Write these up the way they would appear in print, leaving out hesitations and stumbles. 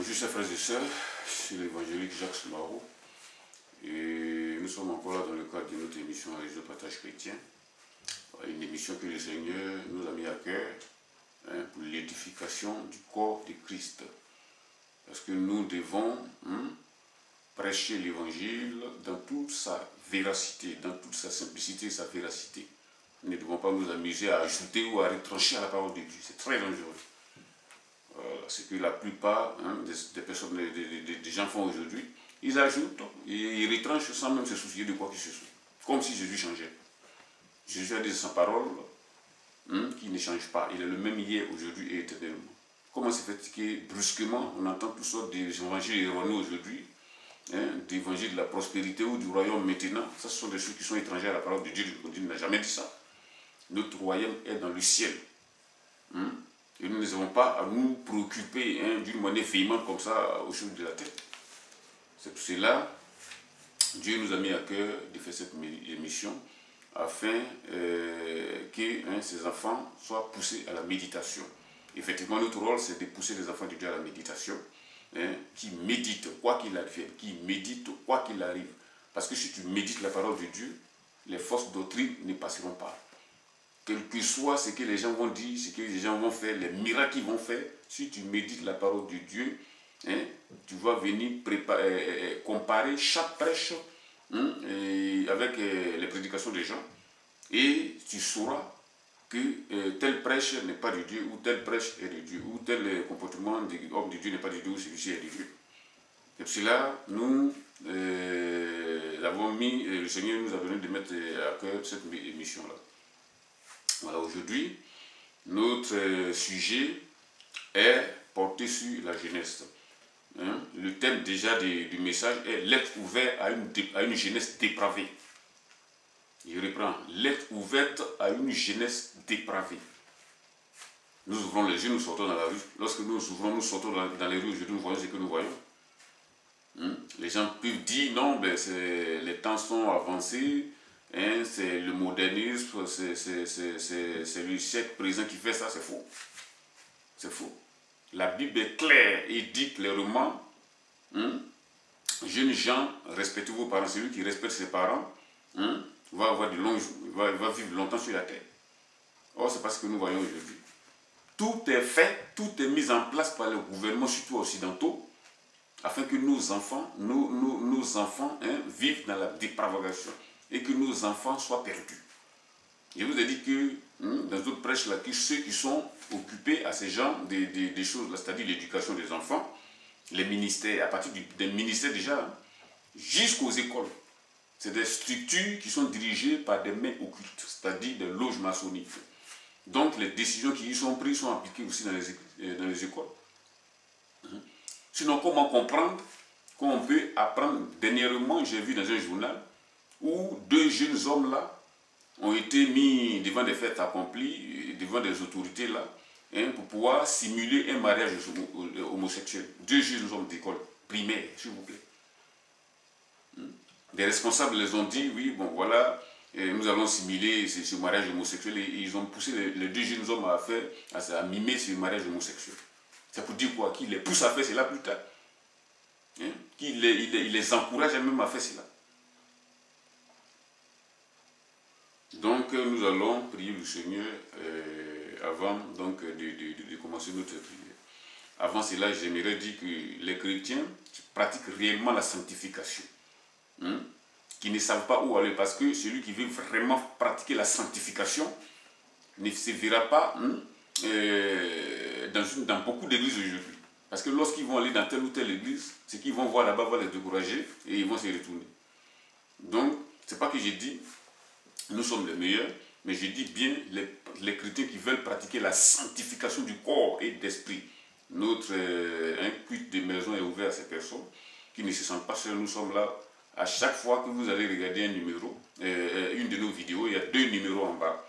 Bonjour chers frères et sœurs, c'est l'évangélique Jacques Soumarou et nous sommes encore là dans le cadre de notre émission Réseau Partage Chrétien, une émission que le Seigneur nous a mis à cœur pour l'édification du corps de Christ. Parce que nous devons prêcher l'évangile dans toute sa véracité, dans toute sa simplicité et sa véracité. Nous ne devons pas nous amuser à ajouter ou à retrancher à la parole de Dieu, c'est très dangereux. Voilà, c'est que la plupart des personnes, des gens font aujourd'hui, ils ajoutent et ils retranchent sans même se soucier de quoi que ce soit. Comme si Jésus changeait. Jésus a dit sa parole qui ne change pas. Il est le même hier, aujourd'hui et éternellement. Comment se fait que brusquement on entend toutes sortes d'évangiles erronés aujourd'hui, d'évangiles de la prospérité ou du royaume maintenant? Ça, ce sont des choses qui sont étrangères à la parole de Dieu. Dieu n'a jamais dit ça. Notre royaume est dans le ciel. Et nous n'avons pas à nous préoccuper d'une manière véhémente comme ça au cheveu de la tête. C'est pour cela Dieu nous a mis à cœur de faire cette émission afin que ces enfants soient poussés à la méditation. Effectivement, notre rôle, c'est de pousser les enfants de Dieu à la méditation, qui méditent quoi qu'il arrive, qui méditent quoi qu'il arrive. Parce que si tu médites la parole de Dieu, les fausses doctrines ne passeront pas. Quel que soit ce que les gens vont dire, ce que les gens vont faire, les miracles qu'ils vont faire, si tu médites la parole de Dieu, tu vas venir comparer chaque prêche avec les prédications des gens et tu sauras que tel prêche n'est pas de Dieu ou tel prêche est de Dieu ou tel comportement de l'homme de Dieu n'est pas de Dieu ou celui-ci est de Dieu. Et pour cela, nous avons mis, le Seigneur nous a donné de mettre à cœur cette émission-là. Voilà, aujourd'hui, notre sujet est porté sur la jeunesse. Le thème déjà du message est l'être ouvert à une jeunesse dépravée. Je reprends, l'être ouverte à une jeunesse dépravée. Nous ouvrons les yeux, nous sortons dans la rue. Lorsque nous ouvrons, nous sortons dans les rues, aujourd'hui nous voyons ce que nous voyons. Les gens peuvent dire non, ben les temps sont avancés. C'est le modernisme, c'est le siècle présent qui fait ça, c'est faux. C'est faux. La Bible est claire et dit clairement, jeunes gens, respectez vos parents. Celui qui respecte ses parents va avoir de longs jours, il va vivre longtemps sur la terre. Or, c'est pas ce que nous voyons aujourd'hui. Tout est fait, tout est mis en place par le gouvernement, surtout occidentaux, afin que nos enfants, vivent dans la dépravation et que nos enfants soient perdus. Je vous ai dit que dans d'autres prêches, là, que ceux qui sont occupés à ces gens des choses, c'est-à-dire l'éducation des enfants, les ministères, à partir des ministères déjà, jusqu'aux écoles, c'est des structures qui sont dirigées par des mains occultes, c'est-à-dire des loges maçonniques. Donc les décisions qui y sont prises sont appliquées aussi dans les écoles. Sinon, comment comprendre qu'on peut apprendre? Dernièrement, j'ai vu dans un journal où deux jeunes hommes là ont été mis devant des faits accomplis, devant des autorités là, pour pouvoir simuler un mariage homosexuel. Deux jeunes hommes d'école primaire, s'il vous plaît. Des responsables les ont dit, oui, bon voilà, nous allons simuler ce mariage homosexuel, et ils ont poussé les deux jeunes hommes à mimer ce mariage homosexuel. C'est pour dire quoi? Qu'ils les poussent à faire cela plus tard. Qu'ils les encouragent même à faire cela. Donc nous allons prier le Seigneur avant donc, de commencer notre prière. Avant cela, j'aimerais dire que les chrétiens pratiquent réellement la sanctification. Qui ne savent pas où aller, parce que celui qui veut vraiment pratiquer la sanctification ne se verra pas dans beaucoup d'églises aujourd'hui. Parce que lorsqu'ils vont aller dans telle ou telle église, ce qu'ils vont voir là-bas va les décourager et ils vont se retourner. Donc, c'est pas que j'ai dit nous sommes les meilleurs, mais je dis bien les chrétiens qui veulent pratiquer la sanctification du corps et d'esprit. Notre culte de maison est ouvert à ces personnes qui ne se sentent pas seuls. Nous sommes là. À chaque fois que vous allez regarder un numéro, une de nos vidéos, il y a deux numéros en bas,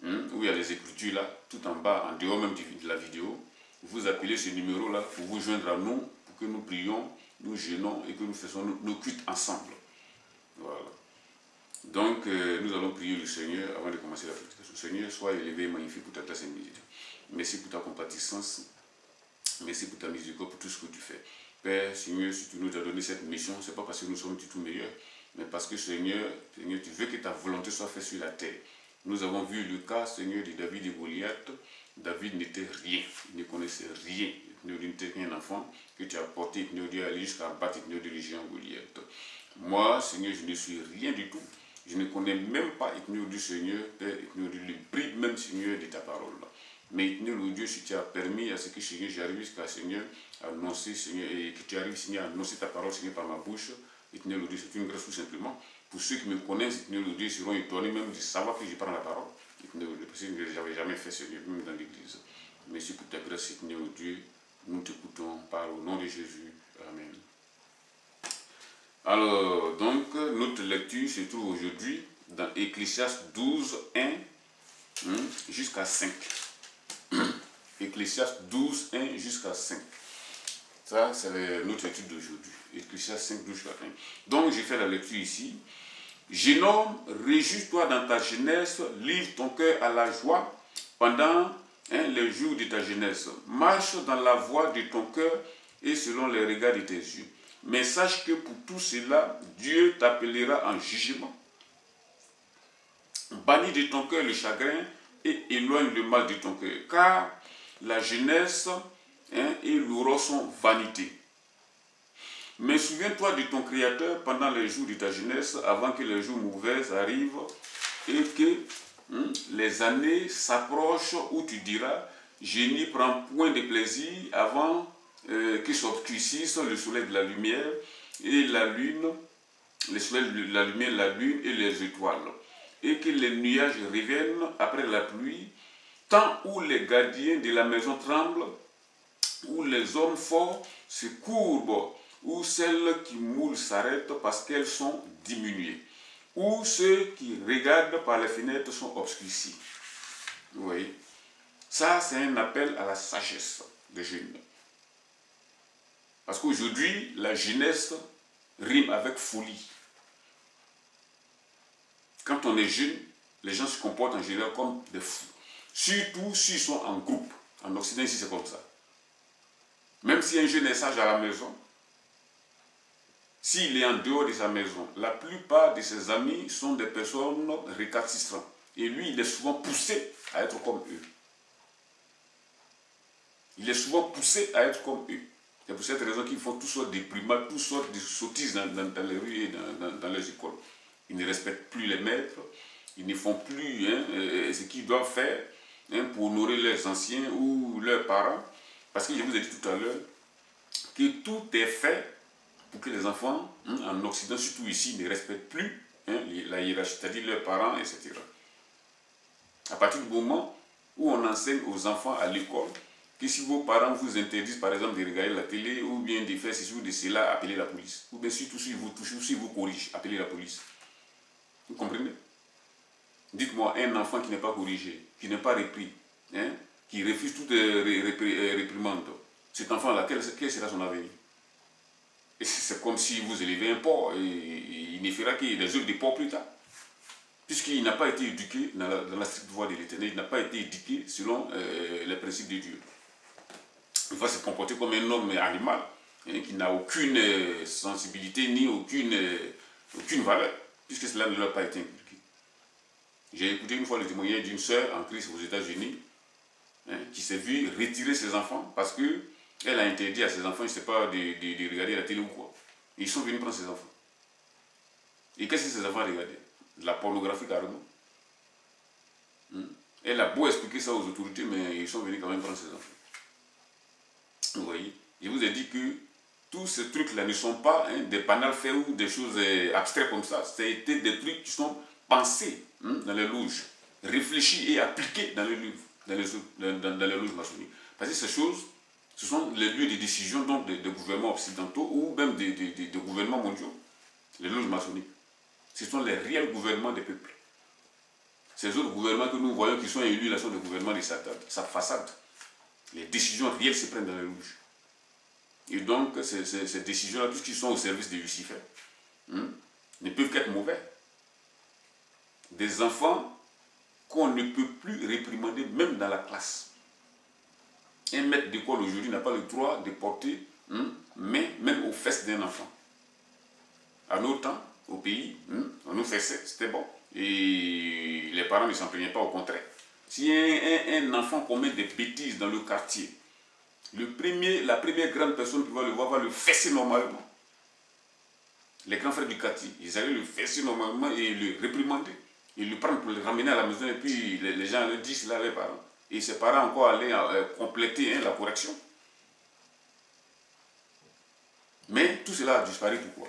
où il y a les écritures là, tout en bas, en dehors même de la vidéo. Vous appelez ce numéro là pour vous joindre à nous, pour que nous prions, nous jeûnons et que nous faisons nos cultes ensemble. Voilà. Donc, nous allons prier le Seigneur avant de commencer la prédication. Seigneur, sois élevé et magnifique pour ta grâce et médite. Merci pour ta compatissance. Merci pour ta miséricorde, pour tout ce que tu fais. Père, Seigneur, si tu nous as donné cette mission, ce n'est pas parce que nous sommes du tout meilleurs, mais parce que Seigneur, tu veux que ta volonté soit faite sur la terre. Nous avons vu le cas, Seigneur, de David et Goliath. David n'était rien, il ne connaissait rien. Il n'était qu'un enfant que tu as porté, il ne aller jusqu'à battre le géant Goliath. Moi, Seigneur, je ne suis rien du tout. Je ne connais même pas du Seigneur, Père, le prix même, Seigneur, de ta parole. Mais Dieu, si tu as permis à ce que, Seigneur, j'arrive jusqu'à, Seigneur, à annoncer, Seigneur, et que tu arrives, Seigneur, à annoncer ta parole, Seigneur, par ma bouche, Dieu, c'est une grâce tout simplement. Pour ceux qui me connaissent, Dieu, seront étonnés même de savoir que je parle la parole. Parce que je ne l'avais jamais fait, Seigneur, même dans l'église. Merci pour ta grâce, Seigneur, Dieu. Nous t'écoutons par au nom de Jésus. Amen. Alors, donc, notre lecture se trouve aujourd'hui dans Ecclésiaste 12, 1 jusqu'à 5. Ecclésiaste 12, 1 jusqu'à 5. Ça, c'est notre étude d'aujourd'hui. Ecclésiaste 5, 12 jusqu'à 1. Donc, j'ai fait la lecture ici. Jeune homme, réjouis-toi dans ta jeunesse, livre ton cœur à la joie pendant les jours de ta jeunesse. Marche dans la voie de ton cœur et selon les regards de tes yeux. Mais sache que pour tout cela, Dieu t'appellera en jugement. Bannis de ton cœur le chagrin et éloigne le mal de ton cœur. Car la jeunesse et l'aurore sont vanité. Mais souviens-toi de ton Créateur pendant les jours de ta jeunesse, avant que les jours mauvais arrivent et que les années s'approchent où tu diras, je n'y prends point de plaisir avant que s'obscurcisse le soleil de la lumière et la lune, le soleil de la lumière, la lune et les étoiles, et que les nuages reviennent après la pluie, tant où les gardiens de la maison tremblent, où les hommes forts se courbent, où celles qui moulent s'arrêtent parce qu'elles sont diminuées, où ceux qui regardent par les fenêtres sont obscurcis. Vous voyez, ça c'est un appel à la sagesse des jeunes. Parce qu'aujourd'hui, la jeunesse rime avec folie. Quand on est jeune, les gens se comportent en général comme des fous. Surtout s'ils sont en groupe. En Occident, ici, c'est comme ça. Même si un jeune est sage à la maison, s'il est en dehors de sa maison, la plupart de ses amis sont des personnes récalcitrantes. Et lui, il est souvent poussé à être comme eux. Il est souvent poussé à être comme eux. C'est pour cette raison qu'ils font toutes sortes de déprimades, toutes sortes de sottises dans les rues et dans les écoles. Ils ne respectent plus les maîtres, ils ne font plus ce qu'ils doivent faire pour honorer leurs anciens ou leurs parents. Parce que je vous ai dit tout à l'heure que tout est fait pour que les enfants, en Occident, surtout ici, ne respectent plus la hiérarchie, c'est-à-dire leurs parents, etc. À partir du moment où on enseigne aux enfants à l'école que si vos parents vous interdisent, par exemple, de regarder la télé, ou bien de faire ceci ou de cela, appelez la police. Ou bien surtout si vous touchez, ou si vous corrigez, appelez la police. Vous comprenez? Dites-moi, un enfant qui n'est pas corrigé, qui n'est pas repris, qui refuse toute réprimande, cet enfant-là, quel sera son avenir? C'est comme si vous élevez un porc, et il ne fera que des œufs de porc plus tard. Puisqu'il n'a pas été éduqué dans la stricte voie de l'Éternel, il n'a pas été éduqué selon les principes de Dieu. Il va se comporter comme un homme animal, qui n'a aucune sensibilité ni aucune valeur, puisque cela ne lui a pas été inculqué. J'ai écouté une fois le témoignage d'une sœur en Christ aux États-Unis, qui s'est vue retirer ses enfants parce qu'elle a interdit à ses enfants, je ne sais pas, de regarder la télé ou quoi. Et ils sont venus prendre ses enfants. Et qu'est-ce que ces enfants regardaient? De la pornographie carrément. Elle a beau expliquer ça aux autorités, mais ils sont venus quand même prendre ses enfants. Vous voyez, je vous ai dit que tous ces trucs-là ne sont pas des banals faits ou des choses abstraites comme ça. C'était des trucs qui sont pensés dans les loges, réfléchis et appliqués dans les livres, dans les loges maçonniques. Parce que ces choses, ce sont les lieux de décision donc des gouvernements occidentaux ou même des gouvernements mondiaux, les loges maçonniques. Ce sont les réels gouvernements des peuples. Ces autres gouvernements que nous voyons qui sont élus, là sont des gouvernements de Satan, sa façade. Les décisions réelles se prennent dans les loges. Et donc, ces décisions-là, puisqu'ils sont au service de Lucifer, ne peuvent qu'être mauvais. Des enfants qu'on ne peut plus réprimander, même dans la classe. Un maître d'école aujourd'hui n'a pas le droit de porter main même aux fesses d'un enfant. À nos temps, au pays, on nous fessait, c'était bon. Et les parents ne s'en plaignaient pas, au contraire. Si un enfant commet des bêtises dans le quartier, la première grande personne qui va le voir va le fesser normalement. Les grands frères du quartier, ils allaient le fesser normalement et le réprimander. Ils le prennent pour le ramener à la maison et puis les gens le disent là, les parents. Et ses parents encore allaient compléter la correction. Mais tout cela a disparu, pourquoi?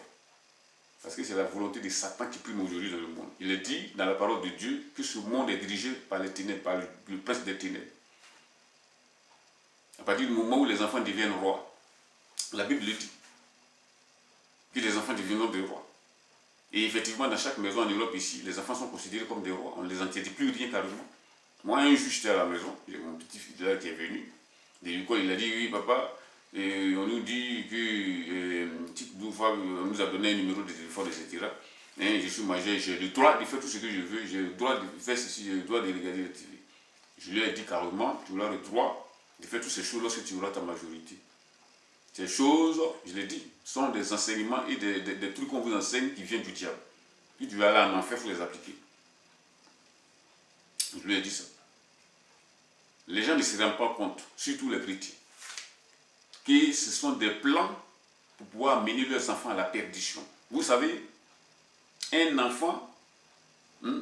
Parce que c'est la volonté de Satan qui prime aujourd'hui dans le monde. Il est dit dans la parole de Dieu que ce monde est dirigé par les ténèbres, par le prince des ténèbres. À partir du moment où les enfants deviennent rois, la Bible le dit, que les enfants deviendront des rois. Et effectivement, dans chaque maison en Europe ici, les enfants sont considérés comme des rois. On ne les interdit plus rien carrément. Moi, un jour, j'étais à la maison, il y a mon petit fils là qui est venu. De l'école, il a dit, oui, papa, et on nous dit que petite fois, on nous a donné un numéro de téléphone, etc. Et je suis majeur, j'ai le droit de faire tout ce que je veux, j'ai le droit de faire ceci, j'ai le droit de regarder la télé. Je lui ai dit carrément, tu auras le droit de faire toutes ces choses lorsque tu auras ta majorité. Ces choses, je l'ai dit, sont des enseignements et des trucs qu'on vous enseigne qui viennent du diable. Puis tu vas aller en enfer, il faut les appliquer. Je lui ai dit ça. Les gens ne se rendent pas compte, surtout les chrétiens, que ce sont des plans pour pouvoir mener leurs enfants à la perdition. Vous savez, un enfant,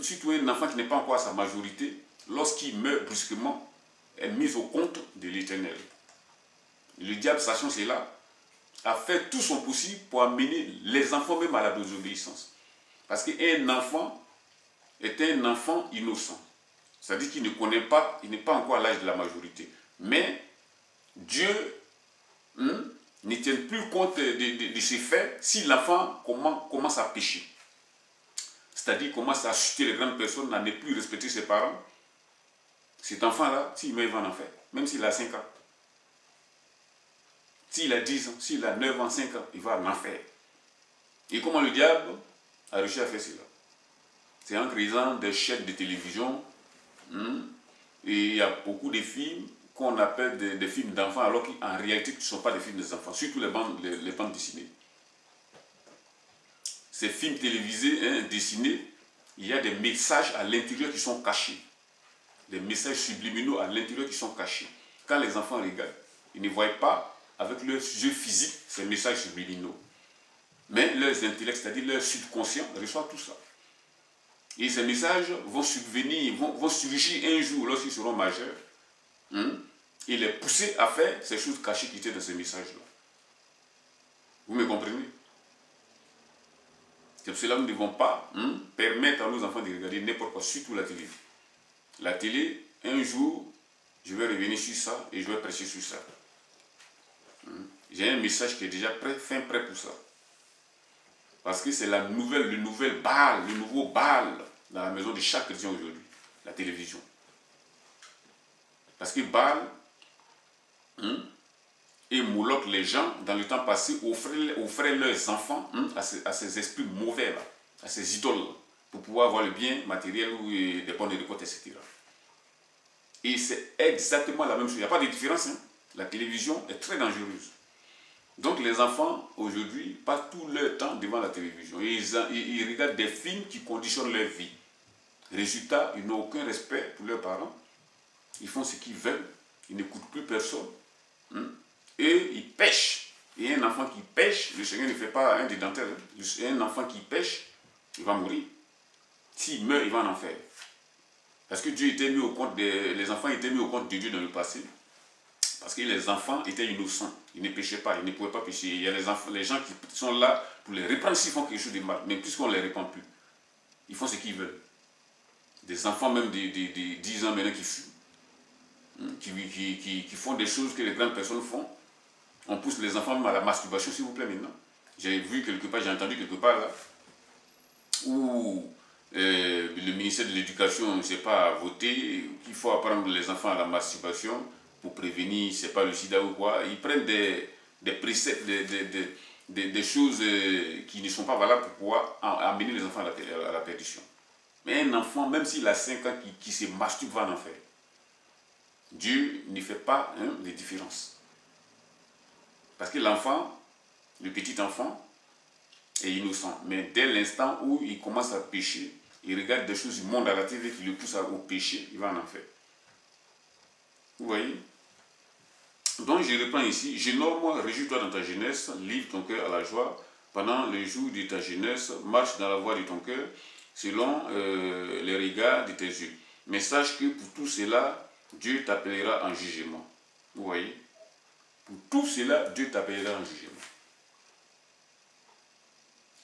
surtout un enfant qui n'est pas encore à sa majorité, lorsqu'il meurt brusquement, est mis au compte de l'Éternel. Le diable, sachant cela, a fait tout son possible pour amener les enfants même à la désobéissance. Parce qu'un enfant est un enfant innocent. C'est-à-dire qu'il ne connaît pas, il n'est pas encore à l'âge de la majorité. Mais Dieu ne tient plus compte de ces faits si l'enfant commence à pécher. C'est-à-dire commence à chuter les grandes personnes, à ne plus respecter ses parents. Cet enfant-là, s'il meurt, il va en enfer. Même s'il a 5 ans. S'il a 10 ans, s'il a 9 ans, 5 ans, il va en enfer. Et comment le diable a réussi à faire cela? C'est en créant des chaînes de télévision. Et il y a beaucoup de films qu'on appelle des films d'enfants, alors qu'en réalité, ce ne sont pas des films d'enfants, surtout les bandes dessinées. Ces films télévisés, dessinés, il y a des messages à l'intérieur qui sont cachés. Des messages subliminaux à l'intérieur qui sont cachés. Quand les enfants regardent, ils ne voient pas avec leurs yeux physiques ces messages subliminaux. Mais leurs intellects, c'est-à-dire leur subconscient, reçoivent tout ça. Et ces messages vont subvenir, vont surgir un jour lorsqu'ils seront majeurs, et les pousser à faire ces choses cachées qui étaient dans ces messages-là. Vous me comprenez? C'est pour cela que nous ne devons pas permettre à nos enfants de regarder n'importe quoi, surtout la télé. La télé, un jour, je vais revenir sur ça et je vais prêcher sur ça. J'ai un message qui est déjà fin prêt pour ça. Parce que c'est le nouveau Baal dans la maison de chaque chrétien aujourd'hui, la télévision. Parce que Baal et Moloch, les gens, dans le temps passé, offraient leurs enfants à ces esprits mauvais, là, à ces idoles, là, pour pouvoir avoir le bien matériel ou des bonnes récoltes, etc. Et c'est exactement la même chose. Il n'y a pas de différence. La télévision est très dangereuse. Donc les enfants, aujourd'hui, passent tout leur temps devant la télévision. Et ils regardent des films qui conditionnent leur vie. Résultat, ils n'ont aucun respect pour leurs parents. Ils font ce qu'ils veulent. Ils n'écoutent plus personne. Et ils pêchent. Et un enfant qui pêche, le Seigneur ne fait pas un des dentelles. Un enfant qui pêche, il va mourir. S'il meurt, il va en enfer. Parce que Dieu était mis au compte les enfants étaient mis au compte de Dieu dans le passé. Parce que les enfants étaient innocents. Ils ne péchaient pas, ils ne pouvaient pas pécher. Il y a les gens qui sont là pour les reprendre s'ils font quelque chose de mal. Mais puisqu'on ne les répand plus, ils font ce qu'ils veulent. Des enfants même de 10 ans maintenant qui fument, qui font des choses que les grandes personnes font. On pousse les enfants même à la masturbation, s'il vous plaît, maintenant. J'ai vu quelque part, j'ai entendu quelque part là, où le ministère de l'Éducation ne s'est pas voté, qu'il faut apprendre les enfants à la masturbation pour prévenir, c'est pas le sida ou quoi. Ils prennent des préceptes, des choses qui ne sont pas valables pour pouvoir amener les enfants à la perdition. Mais un enfant, même s'il a 5 ans, qui se masturbe, va en enfer. Dieu ne fait pas les différences. Parce que l'enfant, le petit enfant, est innocent. Mais dès l'instant où il commence à pécher, il regarde des choses du monde à la télé qui le poussent au péché, il va en enfer. Vous voyez? Donc je reprends ici, je nomme, réjouis-toi dans ta jeunesse, livre ton cœur à la joie, pendant les jours de ta jeunesse, marche dans la voie de ton cœur, selon les regards de tes yeux. Mais sache que pour tout cela, Dieu t'appellera en jugement. Vous voyez? Pour tout cela, Dieu t'appellera en jugement.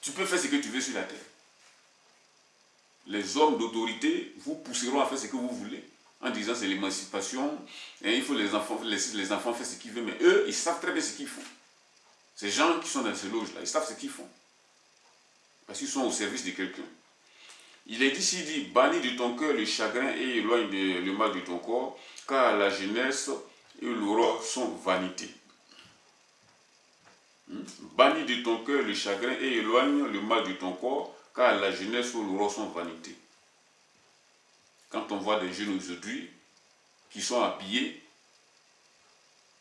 Tu peux faire ce que tu veux sur la terre. Les hommes d'autorité vous pousseront à faire ce que vous voulez, en disant c'est l'émancipation, et il faut laisser les enfants faire ce qu'ils veulent, mais eux, ils savent très bien ce qu'ils font. Ces gens qui sont dans ces loges-là, ils savent ce qu'ils font. Parce qu'ils sont au service de quelqu'un. Il est dit, bannis de ton cœur le chagrin et éloigne le mal de ton corps, car la jeunesse et l'aurore sont vanité. Bannis de ton cœur le chagrin et éloigne le mal de ton corps, car la jeunesse ou l'aurore sont vanité. Quand on voit des jeunes aujourd'hui qui sont habillés,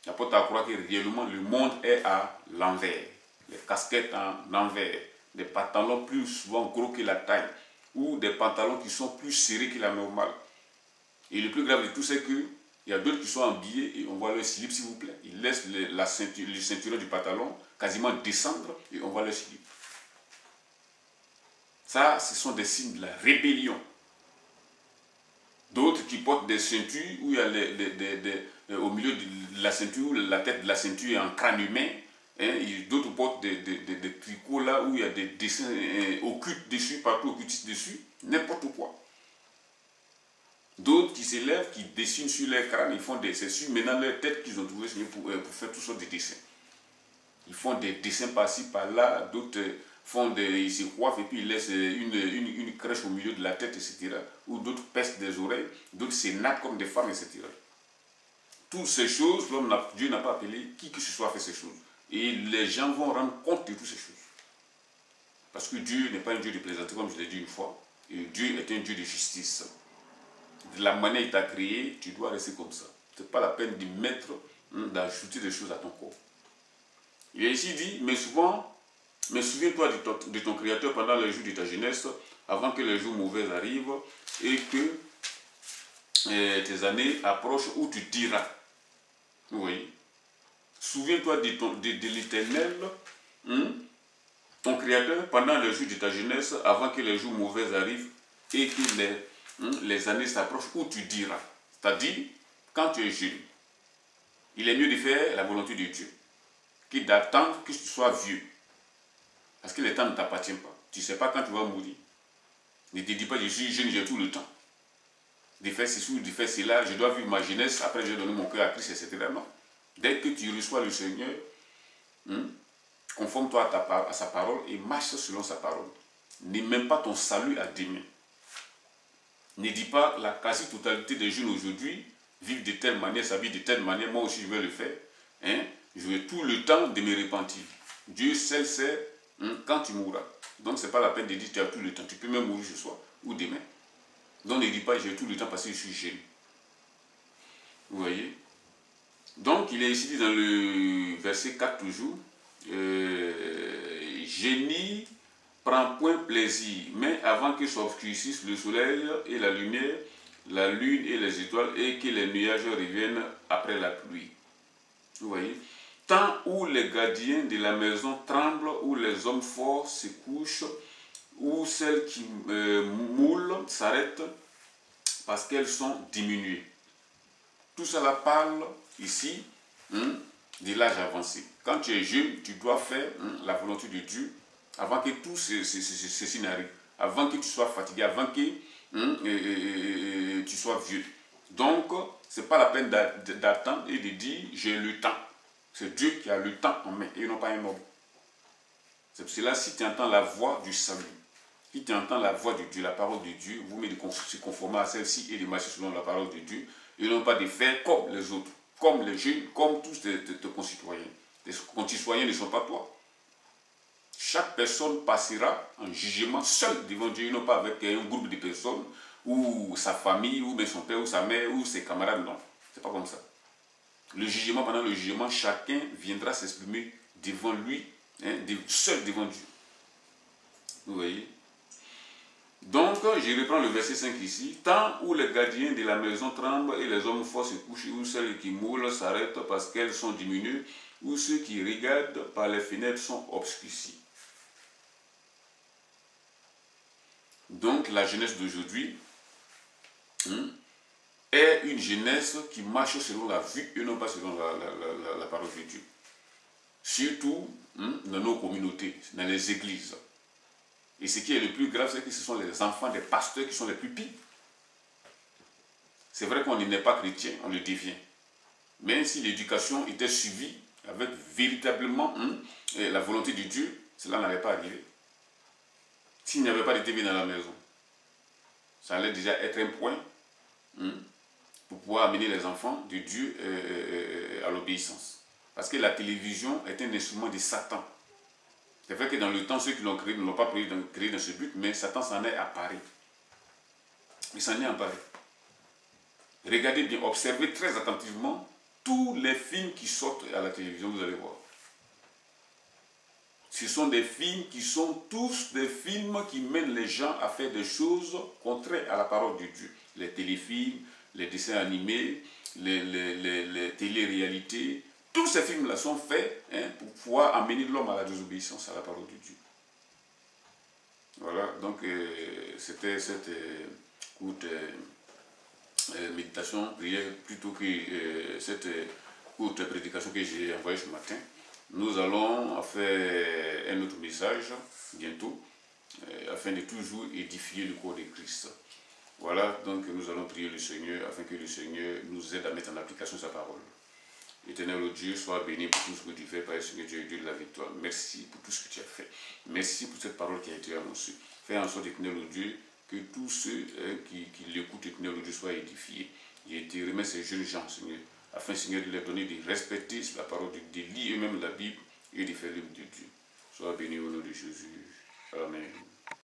il n'y a pas à croire que réellement le monde est à l'envers. Les casquettes en envers, des pantalons plus souvent gros que la taille, ou des pantalons qui sont plus serrés que la normale. Et le plus grave de tout, c'est qu'il y a d'autres qui sont habillés et on voit leur slip, s'il vous plaît. Ils laissent le ceinturon du pantalon quasiment descendre et on voit leur slip. Ça, ce sont des signes de la rébellion. D'autres qui portent des ceintures où il y a au milieu de la ceinture, la tête de la ceinture est en crâne humain. Hein, d'autres portent des tricots là où il y a des dessins occultes dessus, partout occultistes dessus, n'importe quoi. D'autres qui s'élèvent, qui dessinent sur leur crâne, ils font c'est sur maintenant leur tête qu'ils ont trouvé pour faire toutes sortes de dessins. Ils font des dessins par-ci, par-là, d'autres ils se coiffent et puis ils laissent une crèche au milieu de la tête, etc. Ou d'autres pèsent des oreilles, d'autres s'énapent comme des femmes, etc. Toutes ces choses, Dieu n'a pas appelé qui que ce soit à faire ces choses. Et les gens vont rendre compte de toutes ces choses. Parce que Dieu n'est pas un Dieu de plaisanterie, comme je l'ai dit une fois. Et Dieu est un Dieu de justice. De la manière qu'il t'a créé, tu dois rester comme ça. Ce n'est pas la peine d'y mettre, d'ajouter des choses à ton corps. Il est ici dit, mais souviens-toi de ton Créateur pendant les jours de ta jeunesse, avant que les jours mauvais arrivent, et que tes années approchent où tu diras. Vous voyez? Souviens-toi de l'Éternel, ton Créateur, pendant les jours de ta jeunesse, avant que les jours mauvais arrivent, et que les années s'approchent où tu diras. C'est-à-dire, quand tu es jeune, il est mieux de faire la volonté de Dieu que d'attendre que tu sois vieux. Parce que le temps ne t'appartient pas. Tu ne sais pas quand tu vas mourir. Ne te dis pas, je suis jeune, j'ai tout le temps. De faire ceci ou de faire cela, je dois vivre ma jeunesse, après je vais donner mon cœur à Christ, etc. Non. Dès que tu reçois le Seigneur, conforme-toi à sa parole et marche selon sa parole. Ne mets pas ton salut à demain. Ne dis pas la quasi-totalité des jeunes aujourd'hui vivent de telle manière, s'habillent de telle manière, moi aussi je vais le faire. Je vais tout le temps de me repentir. Dieu seul sait quand tu mourras. Donc ce n'est pas la peine de dire que tu as tout le temps. Tu peux même mourir ce soir ou demain. Donc ne dis pas j'ai tout le temps parce que je suis jeune. Vous voyez? Donc il est ici dit dans le verset 4 toujours. Génie prend point plaisir, mais avant que s'obscurcisse le soleil et la lumière, la lune et les étoiles, et que les nuages reviennent après la pluie. Vous voyez? Temps où les gardiens de la maison tremblent, où les hommes forts se couchent, où celles qui moulent s'arrêtent parce qu'elles sont diminuées. Tout cela parle ici de l'âge avancé. Quand tu es jeune, tu dois faire la volonté de Dieu avant que tout ceci n'arrive, avant que tu sois fatigué, avant que tu sois vieux. Donc, ce n'est pas la peine d'attendre et de dire j'ai le temps. C'est Dieu qui a le temps en main et non pas un homme. C'est pour cela, si tu entends la voix du salut, si tu entends la voix de Dieu, la parole de Dieu, vous mettez de se conformer à celle-ci et de marcher selon la parole de Dieu, et non pas de faire comme les autres, comme les jeunes, comme tous tes concitoyens. Les concitoyens ne sont pas toi. Chaque personne passera en jugement seul devant Dieu, non pas avec un groupe de personnes, ou sa famille, ou son père, ou sa mère, ou ses camarades, non. C'est pas comme ça. Le jugement, pendant le jugement, chacun viendra s'exprimer devant lui, hein, seul devant Dieu. Vous voyez? Donc, je reprends le verset 5 ici. Tant où les gardiens de la maison tremblent et les hommes forts se couchent, ou celles qui moulent s'arrêtent parce qu'elles sont diminuées, ou ceux qui regardent par les fenêtres sont obscurcis. Donc, la jeunesse d'aujourd'hui est une jeunesse qui marche selon la vue et non pas selon la parole de Dieu. Surtout dans nos communautés, dans les églises. Et ce qui est le plus grave, c'est que ce sont les enfants des pasteurs qui sont les plus pires. C'est vrai qu'on n'est pas chrétien, on le devient. Mais si l'éducation était suivie avec véritablement la volonté de Dieu, cela n'allait pas arriver. S'il n'y avait pas de TV dans la maison, ça allait déjà être un point pour pouvoir amener les enfants de Dieu à l'obéissance. Parce que la télévision est un instrument de Satan. C'est vrai que dans le temps, ceux qui l'ont créé ne l'ont pas créé dans ce but, mais Satan s'en est emparé. Il s'en est emparé. Regardez bien, observez très attentivement tous les films qui sortent à la télévision, vous allez voir. Ce sont des films qui sont tous des films qui mènent les gens à faire des choses contraires à la parole de Dieu. Les téléfilms, les dessins animés, les télé-réalités, tous ces films-là sont faits pour pouvoir amener l'homme à la désobéissance à la parole de Dieu. Voilà, donc c'était cette courte méditation, prière, plutôt que cette courte prédication que j'ai envoyée ce matin. Nous allons faire un autre message bientôt, afin de toujours édifier le corps de Christ. Voilà, donc nous allons prier le Seigneur, afin que le Seigneur nous aide à mettre en application sa parole. Éternel Dieu, sois béni pour tout ce que tu fais, Père Seigneur Dieu, Dieu de la victoire. Merci pour tout ce que tu as fait. Merci pour cette parole qui a été annoncée. Fais en sorte, Éternel Dieu, que tous ceux qui l'écoutent, Éternel Dieu, soient édifiés. Et te remets ces jeunes gens, Seigneur, afin, Seigneur, de leur donner de respecter la parole de Dieu, de lire eux-mêmes la Bible et de faire l'œuvre de Dieu. Sois béni au nom de Jésus. Amen.